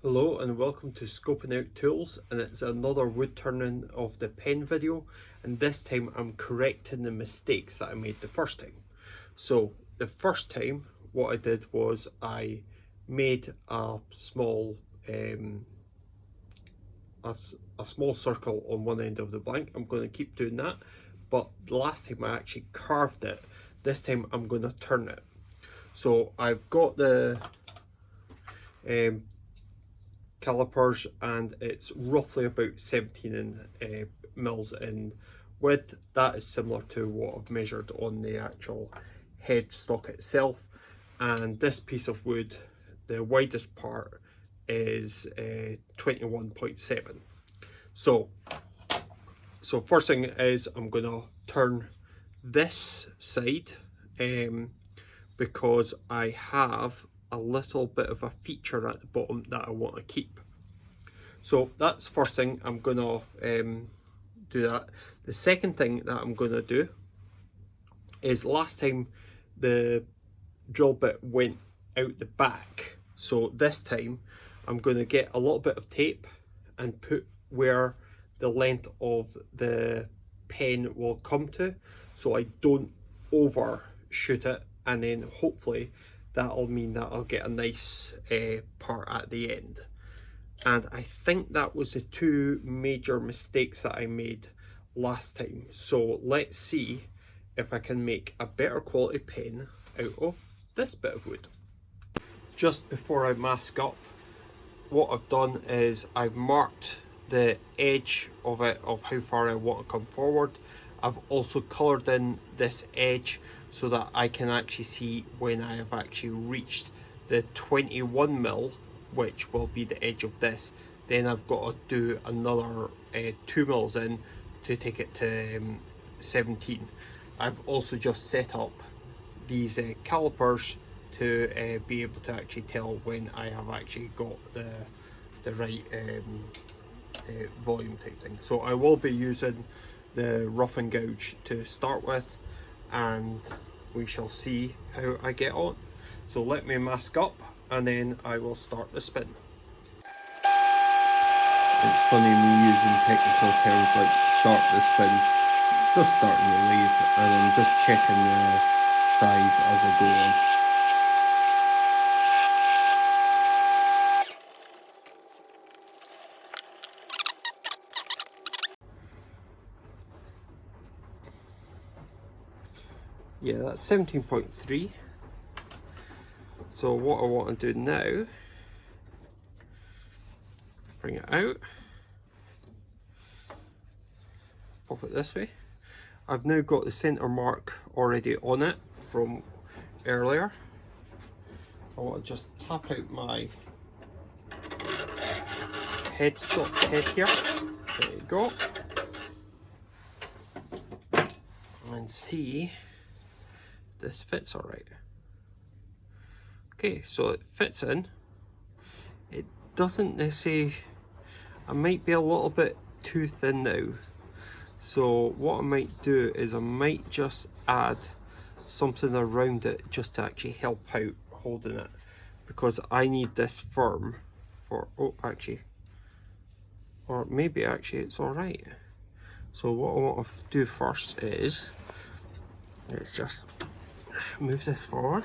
Hello and welcome to Scoping Out Tools, and it's another wood turning of the pen video, and this time I'm correcting the mistakes that I made the first time. So the first time what I did was I made a small a small circle on one end of the blank. I'm going to keep doing that, but last time I actually carved it. This time I'm going to turn it. So I've got the calipers, and it's roughly about 17 mils in width. That is similar to what I've measured on the actual headstock itself. And this piece of wood, the widest part is 21.7. So first thing is I'm gonna turn this side because I have a little bit of a feature at the bottom that I want to keep. So that's first thing I'm gonna do that. The second thing that I'm gonna do is, last time the drill bit went out the back, so this time I'm gonna get a little bit of tape and put where the length of the pen will come to, so I don't overshoot it, and then hopefully that'll mean that I'll get a nice part at the end. And I think that was the two major mistakes that I made last time. So let's see if I can make a better quality pen out of this bit of wood. Just before I mask up, what I've done is I've marked the edge of it, of how far I want to come forward. I've also coloured in this edge so that I can actually see when I have actually reached the 21 mil, which will be the edge of this. Then I've got to do another 2 mils in to take it to 17. I've also just set up these calipers to be able to actually tell when I have actually got the right volume type thing. So I will be using the rough and gouge to start with, and we shall see how I get on. So let me mask up and then I will start the spin. It's funny me using technical terms like start the spin. Just starting the lathe, and I'm just checking the size as I go on. Yeah, that's 17.3. So what I want to do now, bring it out, pop it this way. I've now got the centre mark already on it from earlier. I want to just tap out my headstock head here. There you go. And see this fits alright. Okay, so it fits in. It doesn't necessarily, I might be a little bit too thin now. So what I might do is I might just add something around it just to actually help out holding it, because I need this firm for, oh actually, or maybe actually it's alright. So what I want to do first is, let's just move this forward,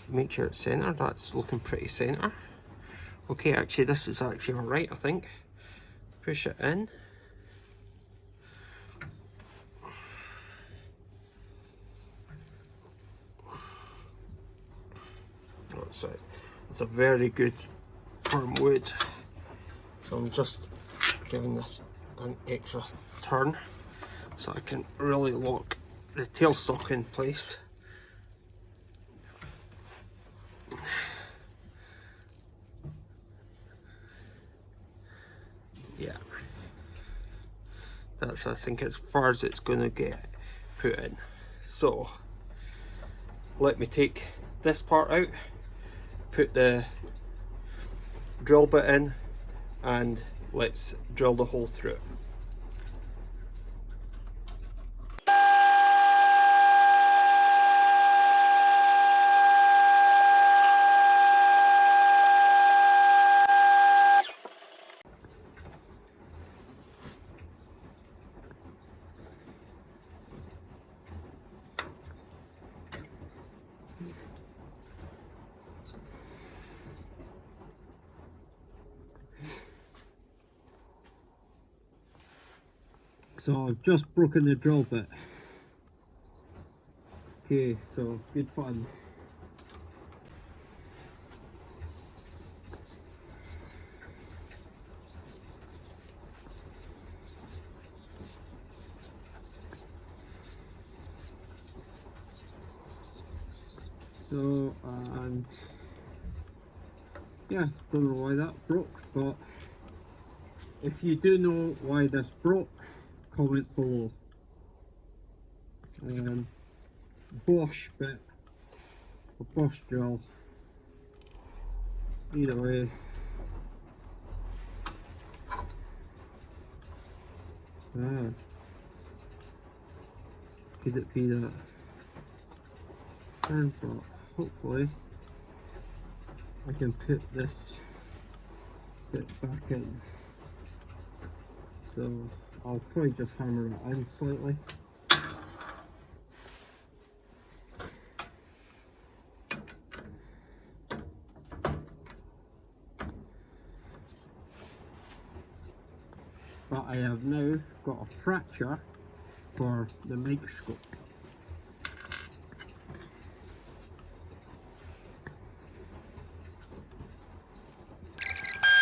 make sure it's centered. That's looking pretty center. Okay, actually this is actually alright, I think. Push it in. It's a very good firm wood. So I'm just giving this an extra turn so I can really lock the tailstock in place. Yeah, that's, I think, as far as it's going to get put in. So let me take this part out, put the drill bit in, and let's drill the hole through it. So I've just broken the drill bit. Okay, so good fun. So, and yeah, don't know why that broke, but if you do know why this broke, comment below. Bosch bit, a Bosch drill, either way. Could it be that? And but hopefully I can put this bit back in. So I'll probably just hammer it in slightly. But I have now got a fracture for the microscope.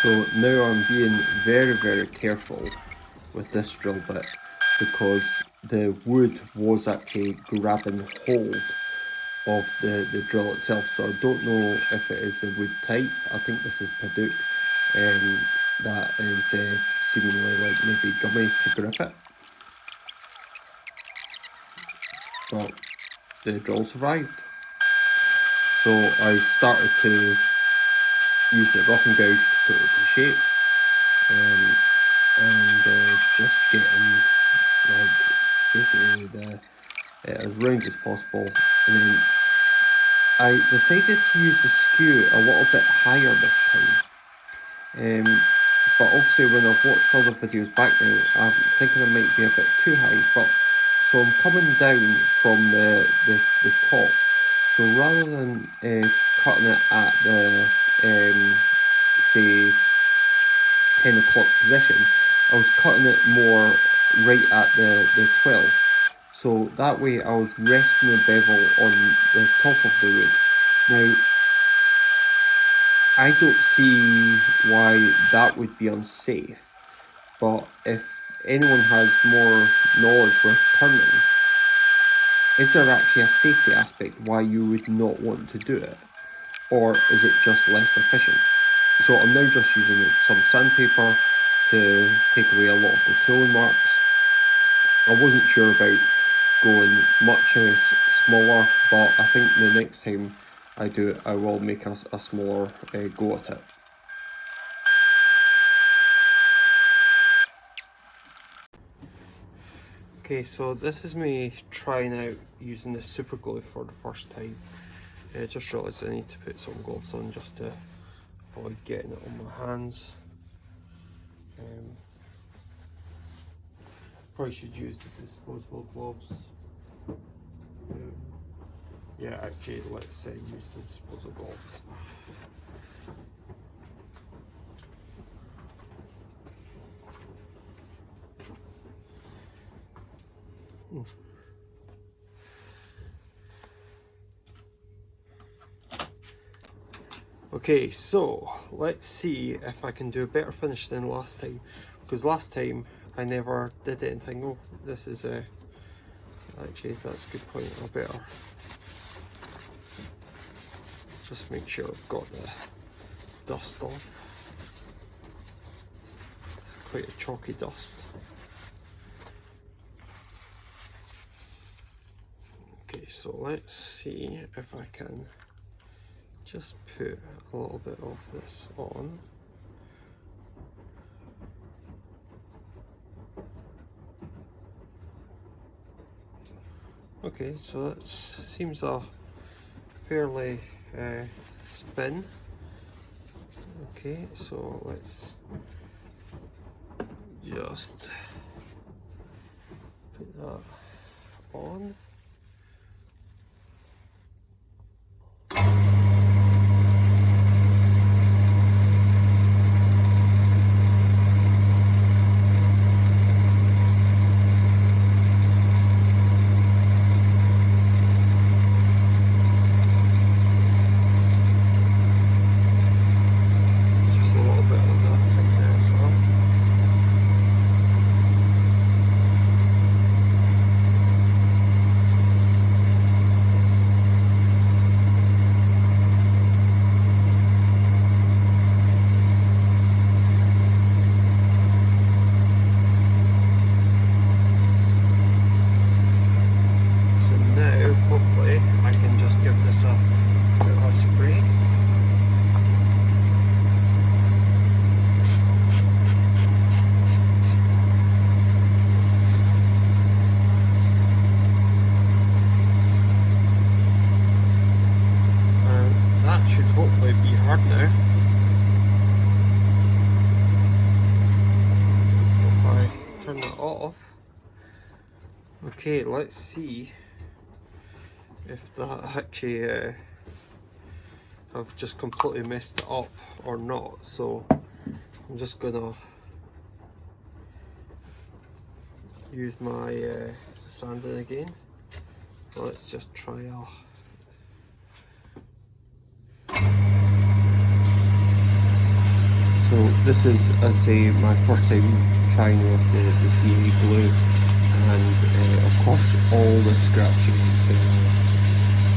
So now I'm being very careful with this drill bit because the wood was actually grabbing hold of the drill itself. So I don't know if it is a wood type. I think this is Padauk, that is seemingly like maybe gummy to grip it. But the drill survived. So I started to use the rough gouge to put it to shape, and just getting like basically as round as possible. And then I decided to use the skew a little bit higher this time. But obviously when I've watched other videos back now, I'm thinking it might be a bit too high. But so I'm coming down from the top. So rather than cutting it at the say 10 o'clock position, I was cutting it more right at the 12. So that way I was resting the bevel on the top of the wood. Now I don't see why that would be unsafe, but if anyone has more knowledge with turning, is there actually a safety aspect why you would not want to do it? Or is it just less efficient? So I'm now just using some sandpaper to take away a lot of the tooling marks. I wasn't sure about going much smaller, but I think the next time I do it, I will make a smaller go at it. Okay, so this is me trying out using the superglue for the first time. I just realised I need to put some gloves on just to avoid getting it on my hands. Probably should use the disposable gloves. Yeah, actually, let's say use the disposable gloves. Okay, so let's see if I can do a better finish than last time, because last time I never did anything. Oh, this is actually, that's a good point. I better just make sure I've got the dust off. It's quite a chalky dust. Okay, so let's see if I can just put a little bit of this on. Okay, so that seems a fairly spin. Okay, so let's just put that on. Okay, let's see if that actually I've just completely messed it up or not. So I'm just gonna use my sanding again. So let's just try So this is, as I say, my first time trying with the CA glue, and of course all the scratching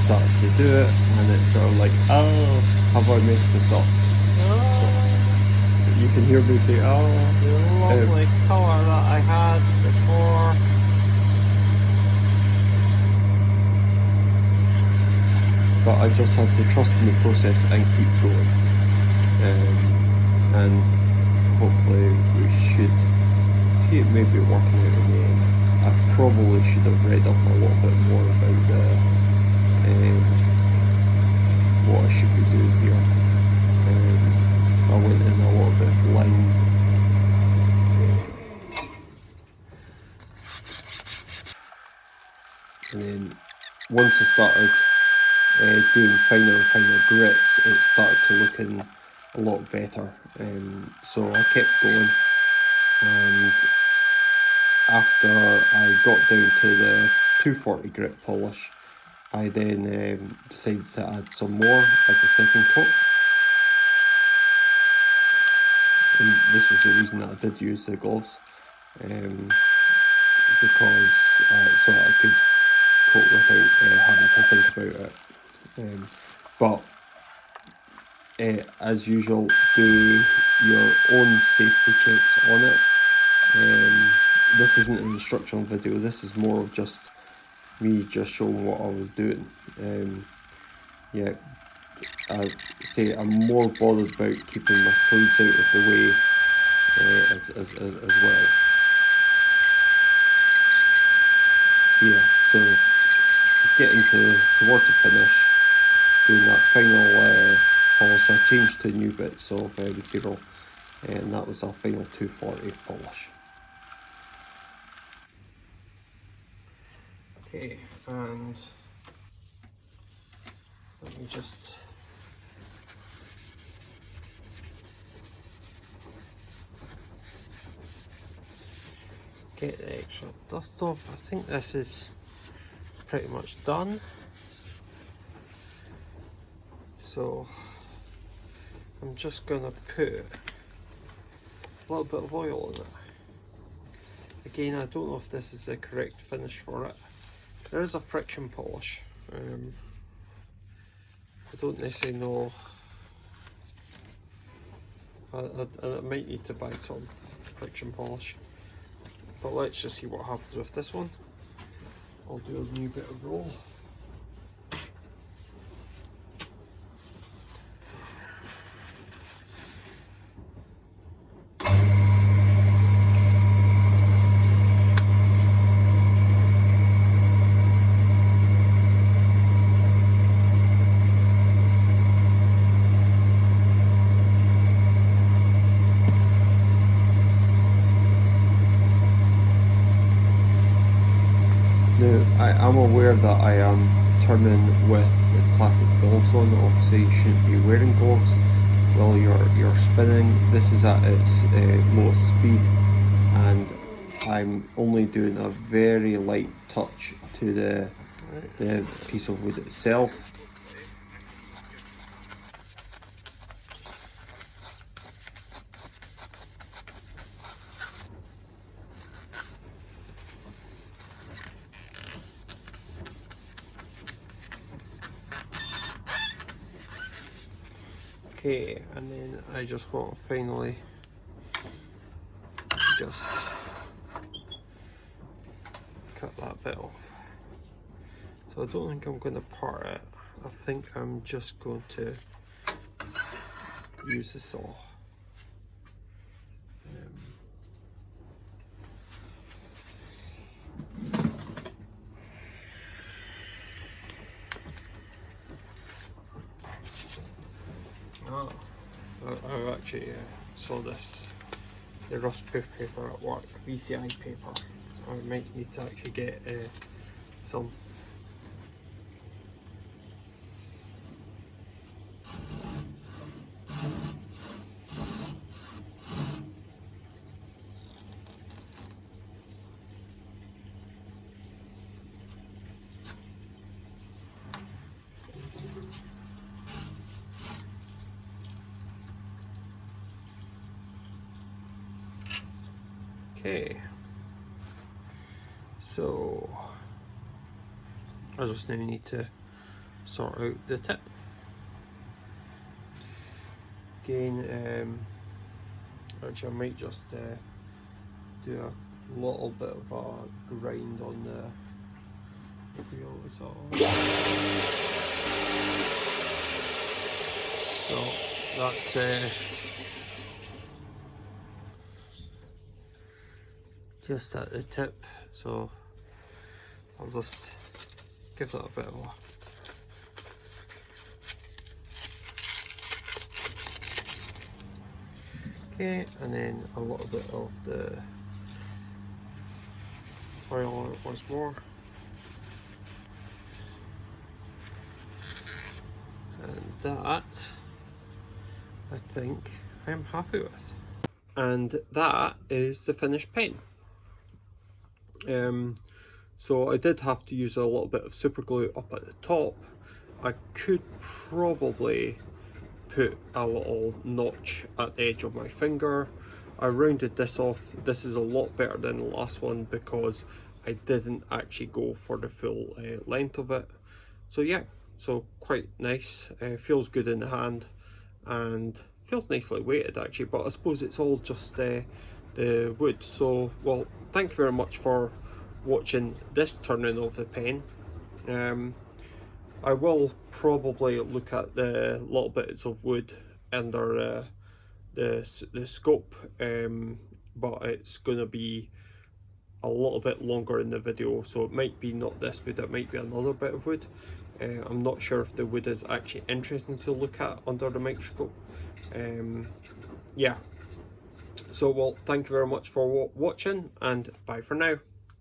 started to do it, and it's sort of like, oh, have I messed this up? You can hear me say, oh, the lovely colour that I had before. But I just had to trust in the process and keep going. And hopefully we should see it maybe working out in the end. I probably should have read up a little bit more about what I should be doing here. I went in a little bit blind. And then once I started doing finer and finer grits, it started to look in a lot better. So I kept going, and after I got down to the 240 grit polish, I then decided to add some more as a second coat. And this was the reason that I did use the gloves, because so that I could coat without having to think about it. But as usual, do your own safety checks on it. This isn't an instructional video, this is more of just me just showing what I was doing. Yeah, I say I'm more bothered about keeping my sleeves out of the way as well. So yeah, so getting towards the finish, doing that final polish. I changed to new bits of material, and that was our final 240 polish. Okay, and let me just get the extra dust off. I think this is pretty much done. So I'm just gonna put a little bit of oil in it. Again, I don't know if this is the correct finish for it. There is a friction polish. I don't necessarily know. I might need to buy some friction polish. But let's just see what happens with this one. I'll do a new bit of roll. I'm aware that I am turning with the plastic gloves on. Obviously you shouldn't be wearing gloves while you're spinning. This is at its lowest speed, and I'm only doing a very light touch to the piece of wood itself. Okay, and then I just want to finally just cut that bit off. So I don't think I'm going to part it. I think I'm just going to use the saw. I've actually saw this, the rust proof paper at work, VCI paper, I might need to actually get some. Okay, so I just now need to sort out the tip. Again, actually I might just do a little bit of a grind on the wheel as well. So that's just at the tip, so I'll just give that a bit of a okay, and then a little bit of the oil on it once more, and that I think I'm happy with, and that is the finished pen. So I did have to use a little bit of super glue up at the top. I could probably put a little notch at the edge of my finger. I rounded this off. This is a lot better than the last one because I didn't actually go for the full length of it. So yeah, so quite nice. Feels good in the hand and feels nicely weighted actually, but I suppose it's all just the wood. So well, thank you very much for watching this turning of the pen. I will probably look at the little bits of wood under the scope, but it's going to be a little bit longer in the video, so it might be not this wood, it might be another bit of wood. I'm not sure if the wood is actually interesting to look at under the microscope. Yeah, so well, thank you very much for watching, and bye for now.